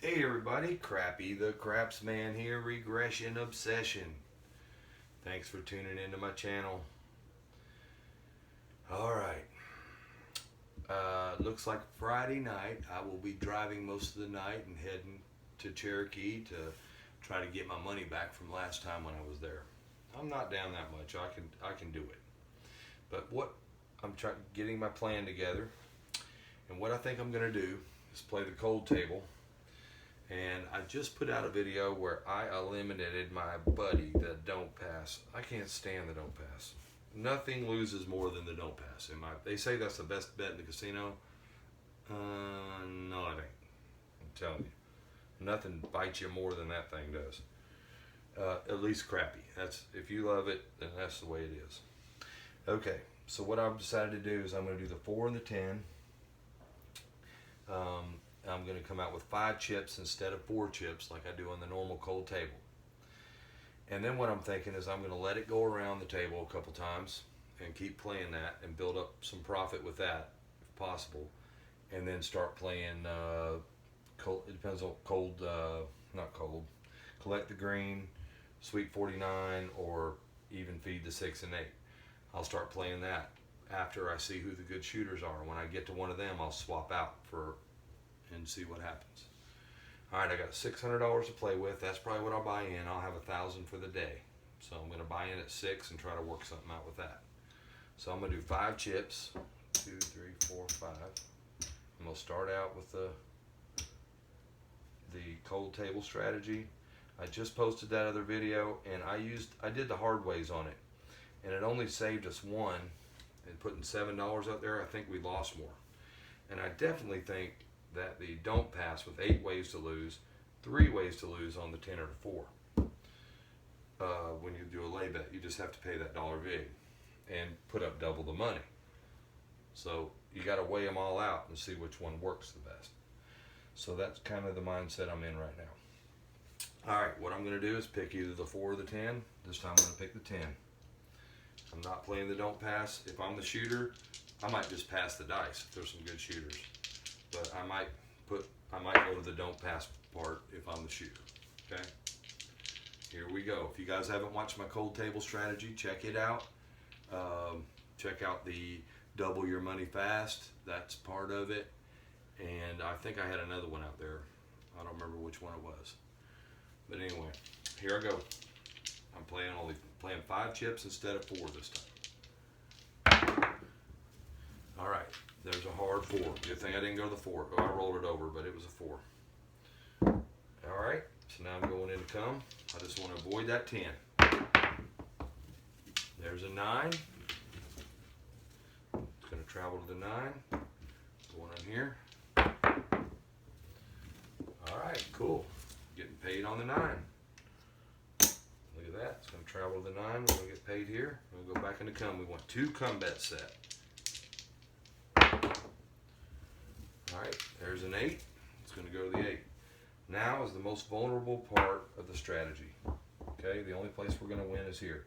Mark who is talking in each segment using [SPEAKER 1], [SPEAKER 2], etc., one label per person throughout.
[SPEAKER 1] Hey everybody, Crappy the Craps Man here, Regression Obsession. Thanks for tuning into my channel. Alright, looks like Friday night. I will be driving most of the night and heading to Cherokee to try to get my money back from last time when I was there. I'm not down that much, I can do it. But what I'm getting my plan together, and what I think I'm going to do is play the cold table. And I just put out a video where I eliminated my buddy, the don't pass. I can't stand the don't pass. Nothing loses more than the don't pass. They say that's the best bet in the casino. No, it ain't. I'm telling you, nothing bites you more than that thing does. At least Crappy. If you love it, then that's the way it is. Okay, so what I've decided to do is I'm going to do the 4 and the 10. I'm going to come out with 5 chips instead of 4 chips like I do on the normal cold table. And then what I'm thinking is I'm going to let it go around the table a couple times and keep playing that and build up some profit with that if possible. And then start playing cold, it depends on not cold, collect the green, sweet 49, or even feed the 6 and 8. I'll start playing that after I see who the good shooters are. When I get to one of them, I'll swap out and see what happens. All right, I got $600 to play with. That's probably what I'll buy in. I'll have $1,000 for the day. So I'm going to buy in at 6 and try to work something out with that. So I'm going to do 5 chips. 2, 3, 4, 5. I'm going to start out with the cold table strategy. I just posted that other video, and I did the hard ways on it, and it only saved us 1. And putting $7 out there, I think we lost more. And I definitely think that the don't pass with 8 ways to lose, 3 ways to lose on the 10 or the 4. When you do a lay bet, you just have to pay that dollar vig and put up double the money. So you got to weigh them all out and see which one works the best. So that's kind of the mindset I'm in right now. All right, what I'm going to do is pick either the 4 or the 10. This time I'm going to pick the 10. I'm not playing the don't pass. If I'm the shooter, I might just pass the dice if there's some good shooters. But I might go to the don't pass part if I'm the shooter. Okay? Here we go. If you guys haven't watched my cold table strategy, check it out. Check out the double your money fast. That's part of it. And I think I had another one out there. I don't remember which one it was. But anyway, here I go. I'm playing 5 chips instead of 4 this time. All right, there's a hard 4. Good thing I didn't go to the 4. Oh, I rolled it over, but it was a 4. All right, so now I'm going into come. I just want to avoid that 10. There's a 9. It's going to travel to the 9. Going on here. All right, cool. Getting paid on the 9. Look at that. It's going to travel to the 9. We're going to get paid here. We'll go back into come. We want 2 come bets set. All right, there's an 8. It's going to go to the 8. Now is the most vulnerable part of the strategy. Okay, the only place we're going to win is here.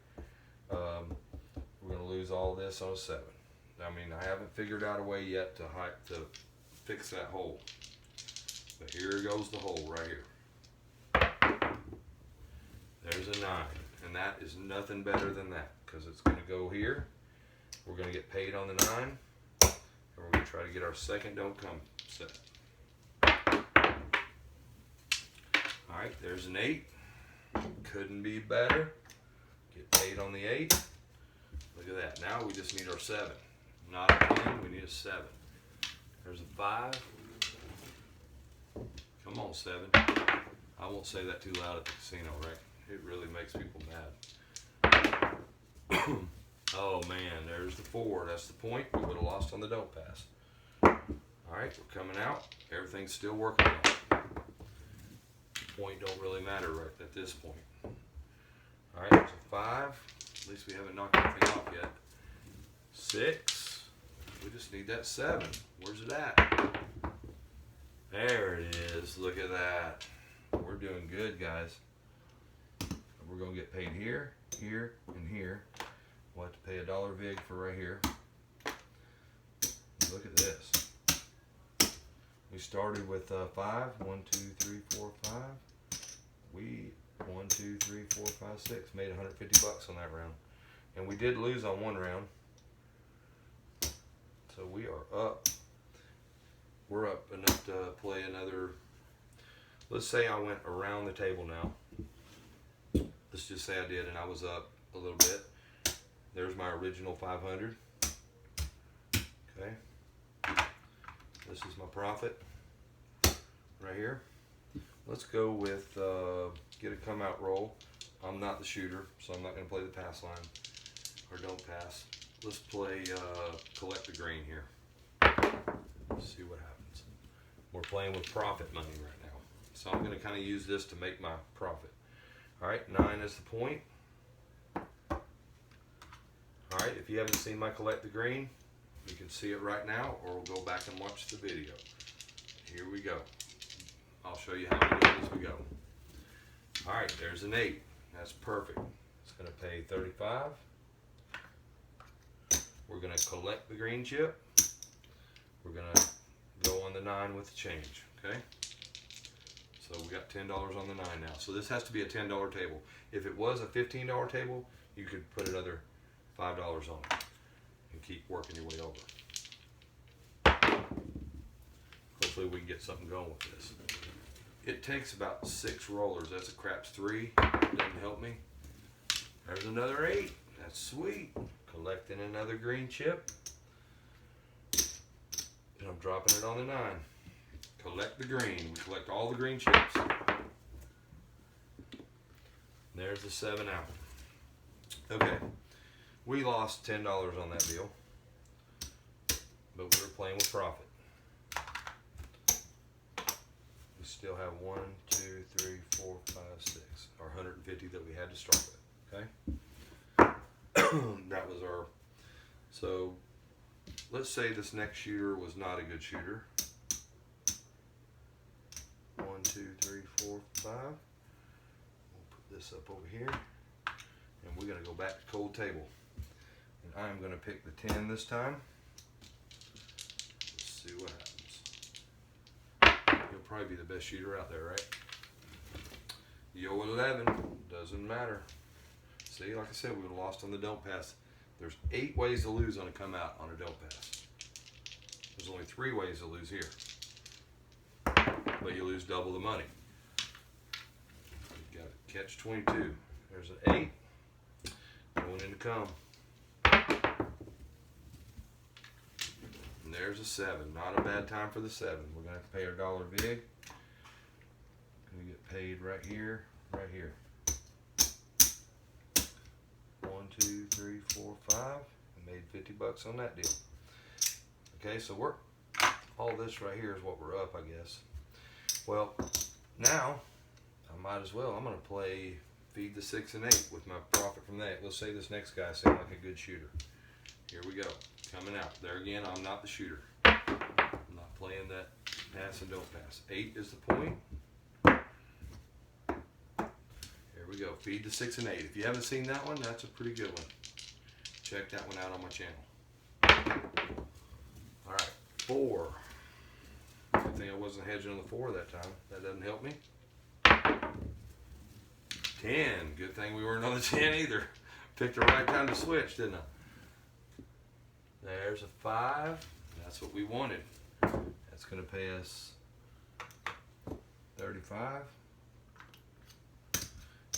[SPEAKER 1] We're going to lose all this on a 7. I mean, I haven't figured out a way yet to fix that hole. But here goes the hole right here. There's a 9, and that is nothing better than that because it's going to go here. We're going to get paid on the 9, and we're going to try to get our second don't come set. All right, there's an 8. Couldn't be better. Get paid on the 8. Look at that. Now we just need our 7. Not a 10, we need a 7. There's a 5. Come on, 7. I won't say that too loud at the casino, right? It really makes people mad. Oh man, there's the 4. That's the point. We would have lost on the don't pass. All right, we're coming out. Everything's still working out. The point don't really matter right at this point. All right, there's a 5. At least we haven't knocked anything off yet. 6. We just need that 7. Where's it at? There it is. Look at that. We're doing good, guys. We're going to get paid here, here, and here. We'll have to pay a dollar vig for right here. Look at this. We started with 5. 1, 2, 3, 4, 5. We 1, 2, 3, 4, 5, 6. Made 150 bucks on that round, and we did lose on one round. So we are up. We're up enough to play another. Let's say I went around the table now. Let's just say I did, and I was up a little bit. There's my original 500. Okay. This is my profit right here. Let's go with get a come out roll. I'm not the shooter, so I'm not going to play the pass line or don't pass. Let's play collect the green here. Let's see what happens. We're playing with profit money right now, so I'm going to kind of use this to make my profit. All right, 9 is the point. All right, if you haven't seen my collect the green, you can see it right now, or we'll go back and watch the video. Here we go. I'll show you how we do it as we go. All right, there's an 8. That's perfect. It's going to pay 35. We're going to collect the green chip. We're going to go on the 9 with the change, okay? So we got $10 on the 9 now. So this has to be a $10 table. If it was a $15 table, you could put another $5 on it and keep working your way over. Hopefully we can get something going with this. It takes about 6 rollers. That's a craps 3. Doesn't help me. There's another 8. That's sweet. Collecting another green chip. And I'm dropping it on the 9. Collect the green. We collect all the green chips. There's the 7 out. Okay. We lost $10 on that deal. But we were playing with profit. We still have 1, 2, 3, 4, 5, 6. Our 150 that we had to start with. Okay? That was our. So let's say this next shooter was not a good shooter. 1, 2, 3, 4, 5. We'll put this up over here. And we're going to go back to cold table. And I'm going to pick the 10 this time. Let's see what happens. He'll probably be the best shooter out there, right? Yo 11. Doesn't matter. See, like I said, we would have lost on the don't pass. There's 8 ways to lose on a come out on a don't pass. There's only 3 ways to lose here. But you lose double the money. You got to catch 22. There's an 8. Going into come. And there's a 7. Not a bad time for the 7. We're going to have to pay our dollar vig. We get paid right here, right here. 1, 2, 3, 4, 5. I made 50 bucks on that deal. Okay, so we're all this right here is what we're up, I guess. Well, now I might as well. I'm going to play feed the 6 and 8 with my profit from that. Let's say this next guy seemed like a good shooter. Here we go. Coming out. There again, I'm not the shooter. I'm not playing that pass and don't pass. 8 is the point. Here we go. Feed the 6 and 8. If you haven't seen that one, that's a pretty good one. Check that one out on my channel. All right. 4. Good thing I wasn't hedging on the 4 that time. That doesn't help me. 10. Good thing we weren't on the 10 either. Picked the right time to switch, didn't I? There's a 5. That's what we wanted. That's going to pay us 35.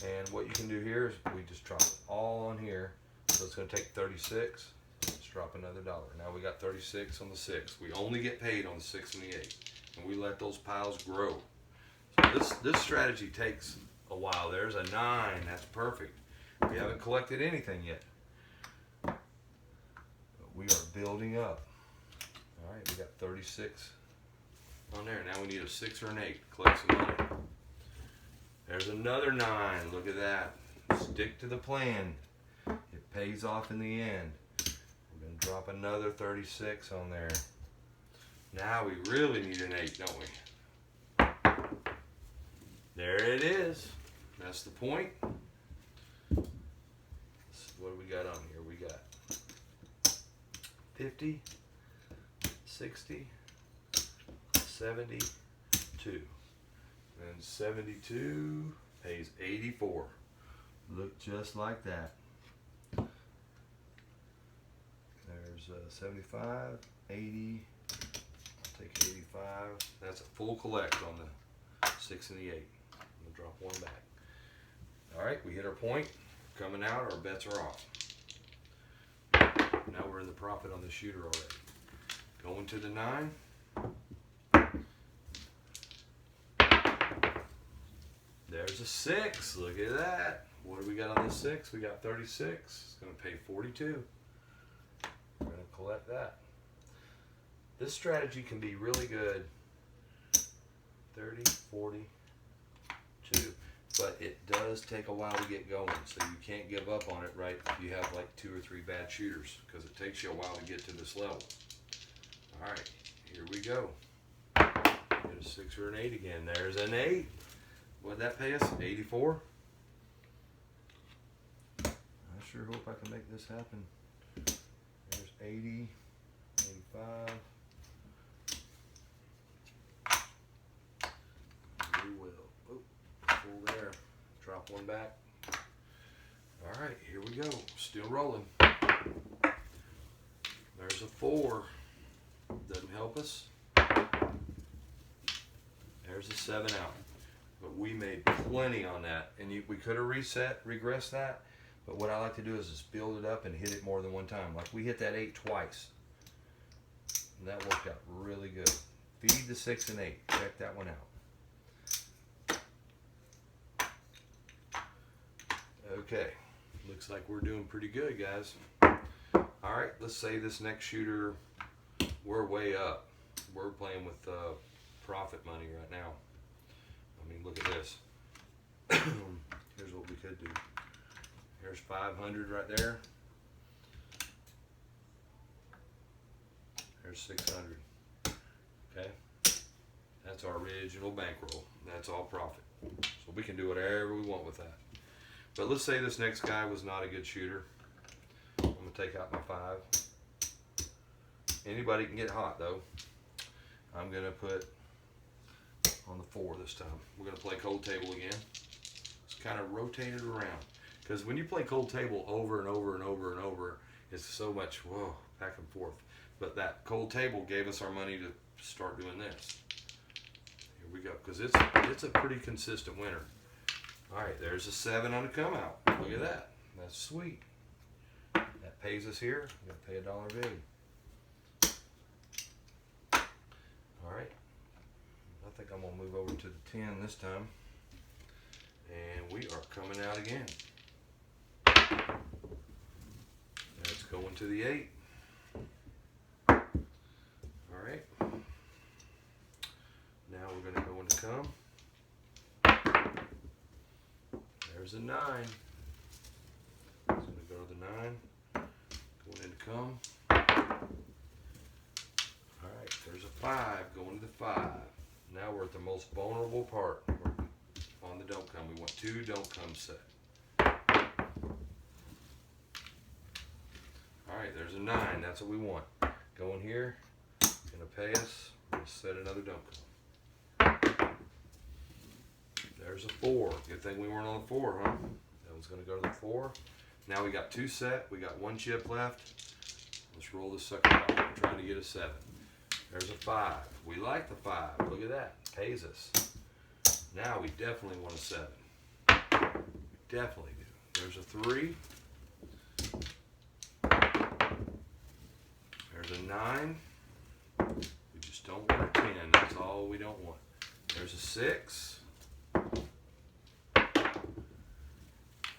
[SPEAKER 1] And what you can do here is we just drop it all on here. So it's going to take 36. Let's drop another $1. Now we got 36 on the 6. We only get paid on the 6 and the 8. And we let those piles grow. So this strategy takes a while. There's a 9. That's perfect. We haven't collected anything yet. But we are building up. All right, we got 36 on there. Now we need a 6 or an 8 to collect some money. There's another 9. Look at that. Stick to the plan. It pays off in the end. We're going to drop another 36 on there. Now we really need an 8, don't we? There it is. That's the point. What do we got on here? We got 50, 60, 72. And 72 pays 84. Look just like that. There's 75, 80. I'll take 85. That's a full collect on the 6 and the 8. I'm gonna drop one back. All right, we hit our point. Coming out, our bets are off. Now we're in the profit on the shooter already. Going to the 9. There's a 6. Look at that. What do we got on the 6? We got 36. It's going to pay 42. We're going to collect that. This strategy can be really good. 30, 40, 2. But it does take a while to get going, so you can't give up on it right if you have like 2 or 3 bad shooters, because it takes you a while to get to this level. All right, here we go. Get a 6 or an 8 again. There's an 8. What'd that pay us? 84. I sure hope I can make this happen. There's 80, 85. We will. Pull there. Drop one back. All right, here we go. Still rolling. There's a 4. Doesn't help us. There's a 7 out. But we made plenty on that. And we could have regressed that. But what I like to do is just build it up and hit it more than one time. Like we hit that 8 twice. And that worked out really good. Feed the 6 and 8. Check that one out. Okay, looks like we're doing pretty good, guys. All right, let's say this next shooter, we're way up. We're playing with profit money right now. I mean, look at this. Here's what we could do. Here's 500 right there. Here's 600. Okay, that's our original bankroll. That's all profit. So we can do whatever we want with that. But let's say this next guy was not a good shooter. I'm going to take out my 5. Anybody can get hot though. I'm going to put on the 4 this time. We're going to play cold table again. It's kind of rotated around. Because when you play cold table over and over and over and over, it's so much, whoa, back and forth. But that cold table gave us our money to start doing this. Here we go. Because it's a pretty consistent winner. All right, there's a 7 on the come out. Look at that. That's sweet. That pays us here. We're going to pay $1.50. All right. I think I'm going to move over to the 10 this time. And we are coming out again. Let's go into the 8. All right. Now we're going to go into come. There's a 9. It's going to go to the 9. Going into come. Alright, there's a 5. Going to the 5. Now we're at the most vulnerable part. We're on the don't come. We want 2 don't come set. Alright, there's a 9. That's what we want. Going here. Going to pay us. We're going to set another don't come. There's a 4. Good thing we weren't on the 4, huh? That was going to go to the 4. Now we got 2 set. We got 1 chip left. Let's roll this sucker out. We're trying to get a 7. There's a 5. We like the 5. Look at that. Pays us. Now we definitely want a 7. We definitely do. There's a 3. There's a 9. We just don't want a 10. That's all we don't want. There's a 6.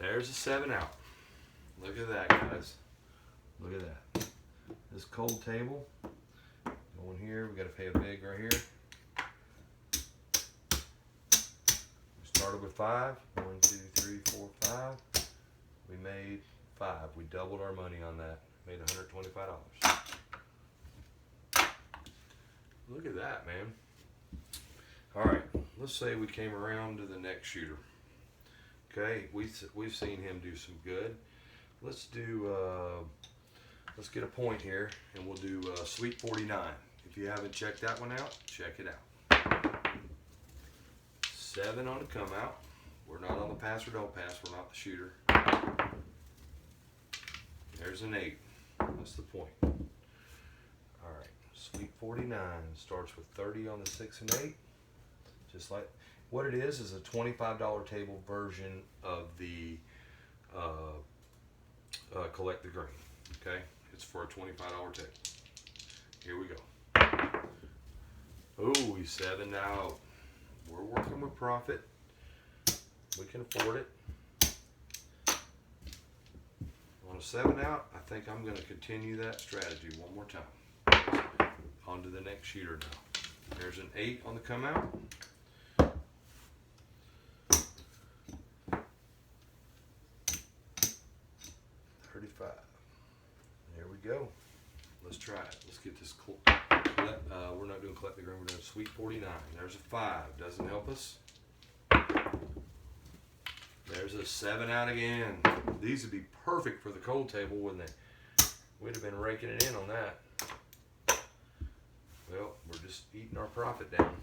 [SPEAKER 1] There's a 7 out. Look at that, guys. Look at that. This cold table. Going here. We got to pay a big right here. We started with 5. 1, 2, 3, 4, 5. We made 5. We doubled our money on that. Made $125. Look at that, man. All right. Let's say we came around to the next shooter. Okay, we've seen him do some good. Let's do let's get a point here, and we'll do Sweet 49. If If you haven't checked that one out, check it out. 7 on the come out. We're not on the pass or don't pass. We're not the shooter. There's an 8. That's the point. Alright, Sweet 49 starts with 30 on the 6 and 8. Just like what it is a $25 table version of the Collect the Green. Okay, it's for a $25 table. Here we go. Oh, he's 7 out. We're working with profit. We can afford it. On a 7 out, I think I'm going to continue that strategy one more time. On to the next shooter now. There's an 8 on the come out. 35. There we go. Let's try it. Let's get this. We're not doing Collect the Green. We're doing Sweet 49. There's a 5. Doesn't help us. There's a 7 out again. These would be perfect for the cold table, wouldn't they? We'd have been raking it in on that. Well, we're just eating our profit down.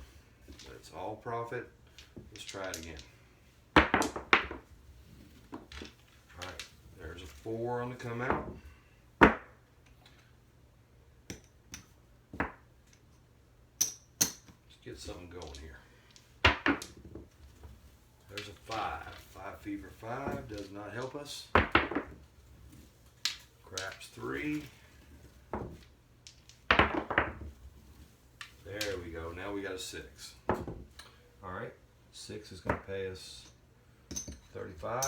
[SPEAKER 1] That's all profit. Let's try it again. Alright, there's a 4 on the come out. Let's get something going here. There's a 5. 5 fever 5 does not help us. Craps 3. There we go. Now we got a 6. Alright, 6 is going to pay us 35.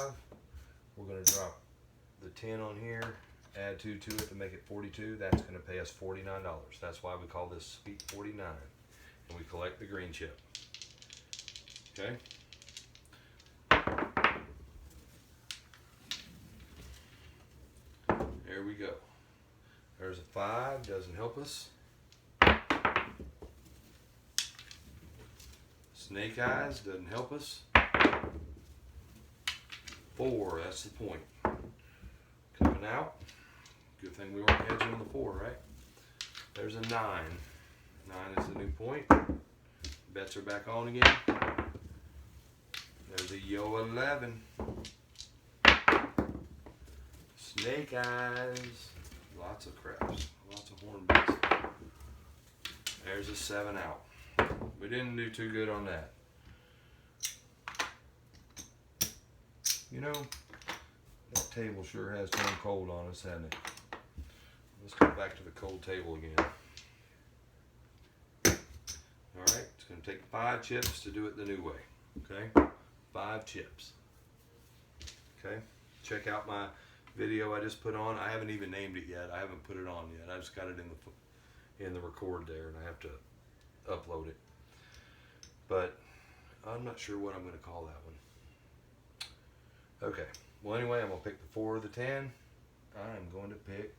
[SPEAKER 1] We're going to drop the 10 on here, add 2 to it to make it 42. That's going to pay us $49. That's why we call this Sweet 49. And we collect the green chip. Okay? There we go. There's a 5, doesn't help us. Snake Eyes doesn't help us. 4, that's the point. Coming out. Good thing we weren't hedging on the 4, right? There's a 9. 9 is the new point. Bets are back on again. There's a Yo 11. Snake Eyes. Lots of craps. Lots of hornbills. There's a 7 out. We didn't do too good on that. You know, that table sure has turned cold on us, hasn't it? Let's go back to the cold table again. Alright, it's going to take 5 chips to do it the new way. Okay? 5 chips. Okay? Check out my video I just put on. I haven't even named it yet. I haven't put it on yet. I just got it in the record there, and I have to upload it. But I'm not sure what I'm going to call that one. Okay. Well, anyway, I'm going to pick the 4 or the 10. I'm going to pick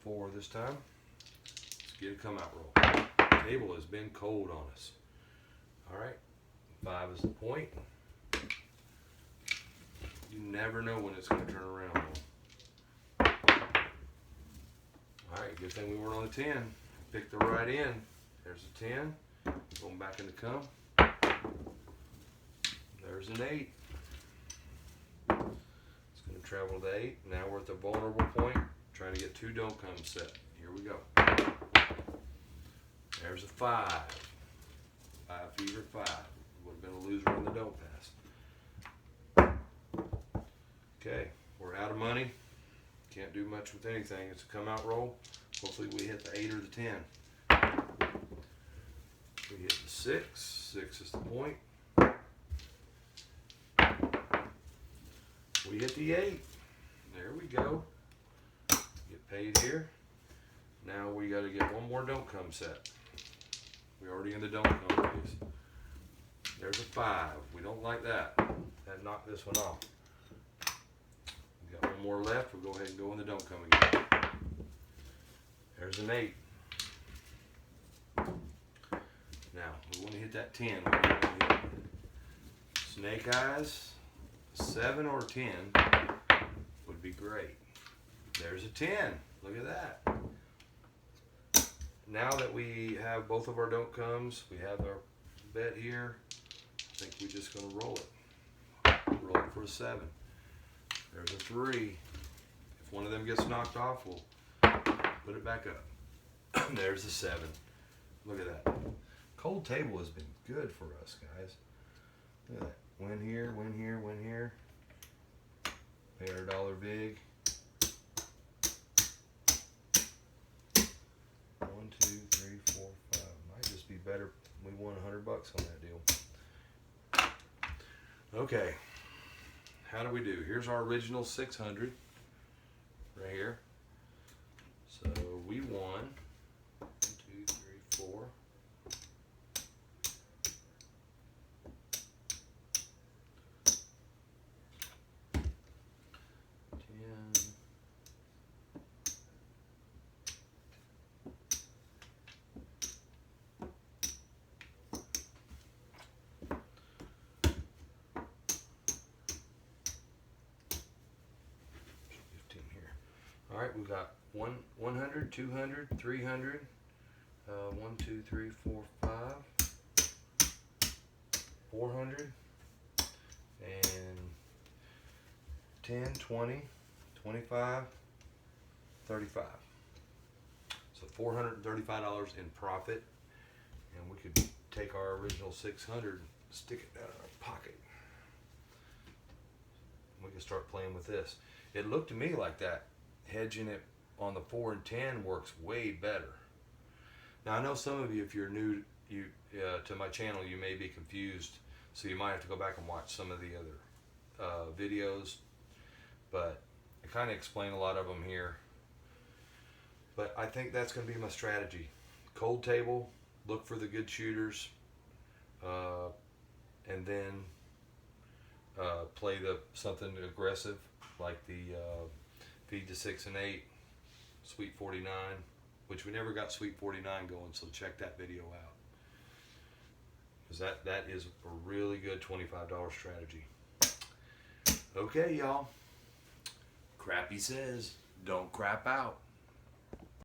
[SPEAKER 1] 4 this time. Let's get a come out roll. The table has been cold on us. All right. 5 is the point. You never know when it's going to turn around. All right. Good thing we weren't on the 10. Picked the right end. There's a 10. Going back in the come. There's an 8. It's going to travel to 8. Now we're at the vulnerable point. Trying to get 2 don't come set. Here we go. There's a 5. 5 fever 5. Would have been a loser on the don't pass. Okay, we're out of money. Can't do much with anything. It's a come out roll. Hopefully we hit the 8 or the 10. We hit the 6. 6 is the point. We hit the 8. There we go. Get paid here. Now we got to get one more don't come set. We're already in the don't come phase. There's a 5. We don't like that. That knocked this one off. We got one more left. We'll go ahead and go in the don't come again. There's an 8. Now, we want to hit that 10. Snake Eyes, 7 or 10 would be great. There's a 10. Look at that. now that we have both of our don't comes, we have our bet here. I think we're just gonna roll it. Roll it for a 7. There's a 3. If one of them gets knocked off, we'll put it back up. There's a 7. Look at that. Cold table has been good for us, guys. Look at that. Win here, win here, win here. Pay our dollar big. 1, 2, 3, 4, 5. Might just be better. We won $100 on that deal. Okay. How do we do? Here's our original 600 right here. So we won 1, 2, 3, 4. 10. All right, we got 100, 200, 300, 1, 2, 3, 4, 5, 400, and 10, 20, 25, 35. So $435 in profit, and we could take our original 600, stick it down in our pocket. We can start playing with this. It looked to me like that hedging it on the 4 and 10 works way better. Now I know some of you, if you're new to my channel, you may be confused, so you might have to go back and watch some of the other videos, but I kind of explain a lot of them here. But I think that's going to be my strategy. Cold table, look for the good shooters, and then play something aggressive like the feed to 6 and 8, Sweet 49, which we never got Sweet 49 going, so check that video out. Because that is a really good $25 strategy. Okay, y'all. Crappy says, don't crap out.